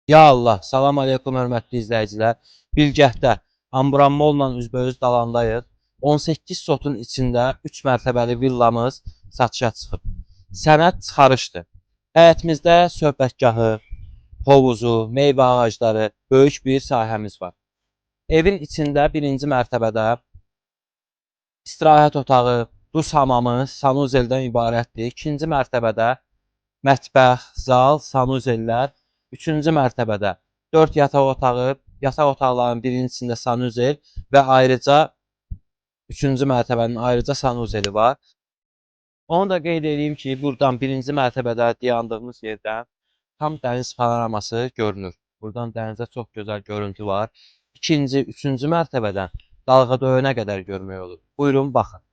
Ya Allah, salam aleykum hörmətli izləyicilər. Bilgəhdə Amburanmolla üzbəüz dalandayıq. 18 sotun içində 3 mərtəbəli villamız satışa çıxıb. Sənəd çıxarışdır. Həyətimizdə söhbətgahı, hovuzu, meyvə ağacları, böyük bir sahəmiz var. Evin içində birinci mərtəbədə istirahət otağı, duş hamamı, sanuzeldən ibarətdir. İkinci mərtəbədə mətbəx, zal, sanuzellər. Üçüncü mərtəbədə 4 yataq otağı, yataq otaqlarının birincisində sanuzel və ayrıca üçüncü mərtəbənin ayrıca sanuzeli var. Onu da qeyd edeyim ki, buradan birinci mərtəbədə dayandığımız yerdən tam dəniz panoraması görünür. Buradan dənizə çox gözəl görüntü var. İkinci, üçüncü mərtəbədən dalğa döyənə qədər görmək olur. Buyurun baxın.